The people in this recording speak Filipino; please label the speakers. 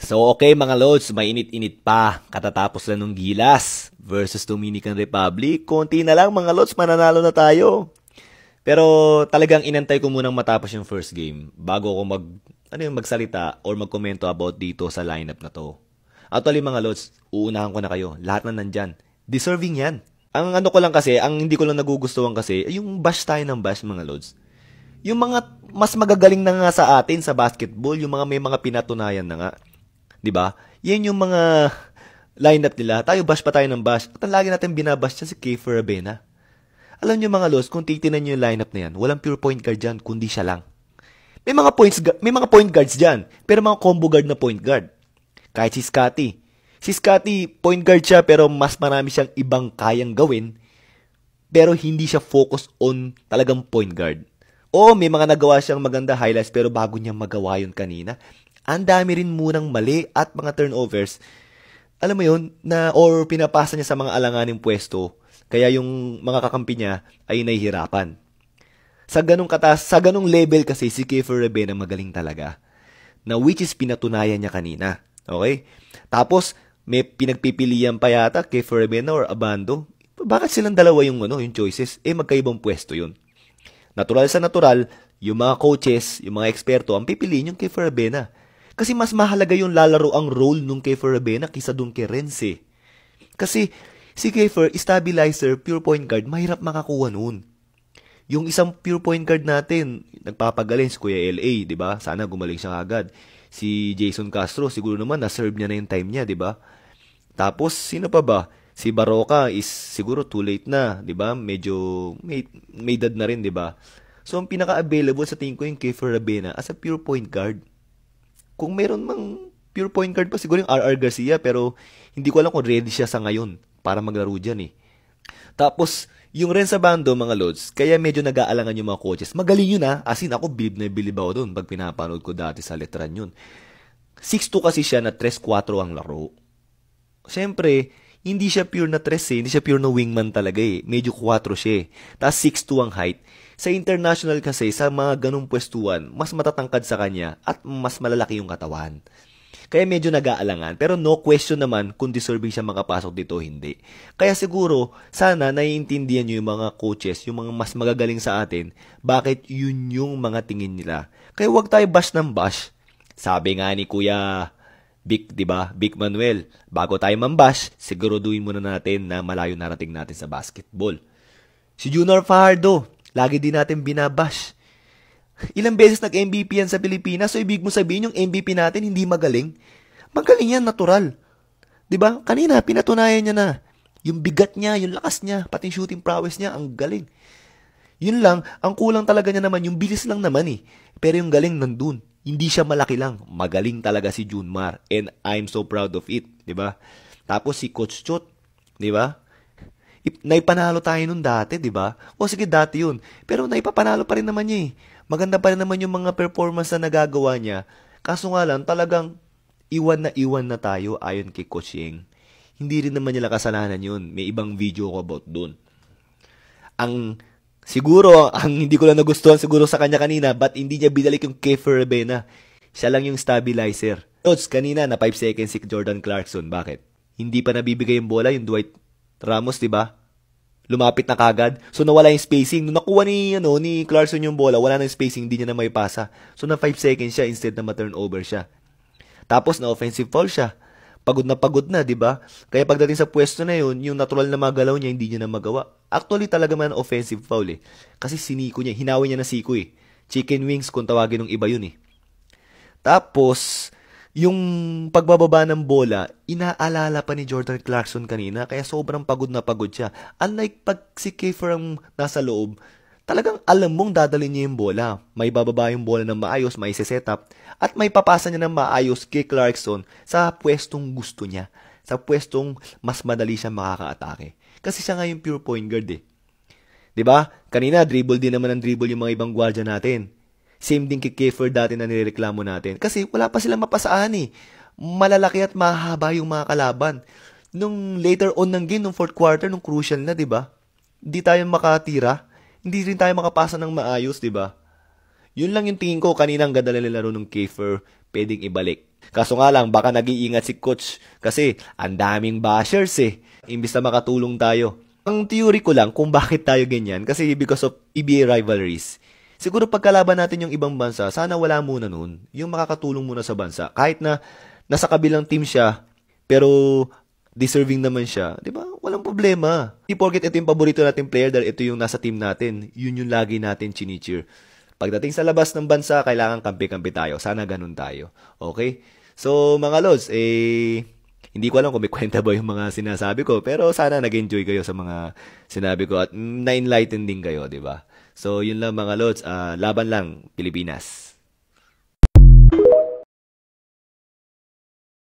Speaker 1: So okay mga Lods, mainit-init pa. Katatapos lang ng Gilas versus Dominican Republic. Konti na lang mga Lods, mananalo na tayo. Pero talagang inantay ko munang matapos yung first game bago ako magsalita or magkomento about dito sa lineup na to. Actually mga Lods, uunahan ko na kayo. Lahat na nandyan. Deserving yan. Ang ano ko lang kasi, ang hindi ko lang nagugustuhan kasi, yung bash tayo ng bash mga Lods. Yung mga mas magagaling na nga sa atin sa basketball, yung mga may mga pinatunayan na nga. 'Di ba? Yan yung mga lineup nila. Tayo bash pa tayo ng bash. At ang lagi natin binabash siya si Kiefer Rabena. Alam niyo mga Lods, kung titingnan niyo yung lineup na yan, walang pure point guard diyan, kundi siya lang. May mga point guards diyan, pero mga combo guard na point guard. Kahit si Scottie. Si Scottie, point guard siya pero mas marami siyang ibang kayang gawin. Pero hindi siya focus on talagang point guard. O may mga nagawa siyang maganda highlights pero bago niya magawa yun kanina, ang dami rin munang mali at mga turnovers. Alam mo yun, or pinapasa niya sa mga alanganing pwesto, kaya yung mga kakampi niya ay nahihirapan. Sa ganung level kasi si Kiefer Rabena magaling talaga. Na which is pinatunayan niya kanina. Okay? Tapos, may pinagpipilian pa yata Kiefer Rabena or Abando. Bakit silang dalawa yung choices? Magkaibang pwesto yun. Natural sa natural, yung mga coaches, yung mga eksperto, ang pipiliin yung Kiefer Rabena. Kasi mas mahalaga yung lalaro ang role nung Kiefer Rabena kaysa dun kay Renz. Kasi si Kiefer, stabilizer, pure point guard, mahirap makakuha nun. Yung isang pure point guard natin, nagpapagaling si Kuya LA, di ba? Sana gumaling siya agad. Si Jason Castro, siguro naman, na-serve niya na yung time niya, di ba? Tapos, sino pa ba? Si Baroka is siguro too late na, 'di ba? Medyo may edad na rin, 'di ba? So ang pinaka-available sa tingin ko yung Kiefer Rabena as a pure point guard. Kung meron mang pure point guard pa siguro yung RR Garcia pero hindi ko alam kung ready siya sa ngayon para maglaro diyan eh. Tapos yung Renz Abando mga Lods, kaya medyo nag-aalangan yung mga coaches. Magaling yun as in ako bilib na bilib ako doon pag pinapanood ko dati sa letran yun. 6'2 kasi siya na 3-4 ang laro. Siyempre, hindi siya pure na 3 hindi siya pure na wingman talaga Medyo 4 siya Tapos 6'2 ang height. Sa international kasi, sa mga ganung pwestuhan, mas matatangkad sa kanya at mas malalaki yung katawan. Kaya medyo nag-aalangan. Pero no question naman kung deserving siya makapasok dito hindi. Kaya siguro, sana naiintindihan nyo yung mga coaches, yung mga mas magagaling sa atin, bakit yun yung mga tingin nila. Kaya huwag tayo bash ng bash. Sabi nga ni Kuya Big, 'di ba? Big Manuel, bago tayo mambash, siguraduhin muna natin na malayo narating natin sa basketball. Si Junior Fajardo, lagi din natin binabash. Ilang beses nag-MVP yan sa Pilipinas, so ibig mo sabihin yung MVP natin hindi magaling? Magaling yan, natural. 'Di ba? Kanina pinatunayan niya na yung bigat niya, yung lakas niya, pati yung shooting prowess niya, ang galing. Yun lang, ang kulang talaga niya naman, yung bilis lang naman Pero yung galing nandun. Hindi siya malaki lang. Magaling talaga si Junmar. And I'm so proud of it. 'Di ba? Tapos si Coach Chot. 'Di ba? Naipanalo tayo nun dati, 'di ba? O sige, dati yun. Pero naipapanalo pa rin naman niya Maganda pa rin naman yung mga performance na nagagawa niya. Kaso nga lang, talagang iwan na tayo ayon kay Coach Yeng. Hindi rin naman nila kasalanan yun. May ibang video ko about dun. Siguro, ang hindi ko lang nagustuhan siguro sa kanya kanina, but hindi niya binalik yung Kiefer Rabena. Siya lang yung stabilizer. Notes, kanina na 5 seconds si Jordan Clarkson. Bakit? Hindi pa nabibigay yung bola, yung Dwight Ramos, diba? Lumapit na kagad. So, nawala yung spacing. Nung nakuha ni Clarkson yung bola, wala na yung spacing, hindi niya na may pasa. So, na 5 seconds siya instead na ma-turnover siya. Tapos, na offensive foul siya. Pagod na, di ba? Kaya pagdating sa pwesto na yun, yung natural na mga galaw niya, hindi niya na magawa. Actually, talaga man offensive foul Kasi siniko niya, hinawi niya na siko Chicken wings kung tawagin ng iba yun Tapos, yung pagbababa ng bola, inaalala pa ni Jordan Clarkson kanina, kaya sobrang pagod na pagod siya. Unlike pag si Kiefer ang nasa loob, talagang alam mong dadalhin niya yung bola. May bababa yung bola ng maayos, may setup, at may papasa niya ng maayos kay Clarkson sa pwestong gusto niya. Sa pwestong mas madali siya makaka-atake. Kasi siya nga yung pure point guard 'Di ba? Kanina, dribble din naman ang dribble yung mga ibang gwardiya natin. Same din kay Kiefer dati na nireklamo natin. Kasi wala pa silang mapasaan Malalaki at mahaba yung mga kalaban. Nung later on ng game, nung fourth quarter, nung crucial na, 'di ba? Hindi tayo makatira. Hindi rin tayo makapasa ng maayos, 'di ba? Yun lang yung tingin ko kanina ang ganda na laro ng Kiefer, pwedeng ibalik. Kaso nga lang, baka nag-iingat si coach kasi ang daming bashers eh. Imbis na makatulong tayo. Ang theory ko lang kung bakit tayo ganyan kasi because of PBA rivalries. Siguro pagkalaban natin yung ibang bansa, sana wala muna nun. Yung makakatulong muna sa bansa. Kahit na nasa kabilang team siya, pero deserving naman siya. Di ba? Walang problema. Hindi porket ito yung paborito nating player dahil ito yung nasa team natin. Yun yung lagi natin chinicheer. Pagdating sa labas ng bansa, kailangan kampi-kampi tayo. Sana ganun tayo. Okay? So, mga lods, hindi ko alam kung may kwenta ba yung mga sinasabi ko, pero sana nag-enjoy kayo sa mga sinabi ko at na-enlighten din kayo, di ba? So, yun lang mga lods, laban lang, Pilipinas.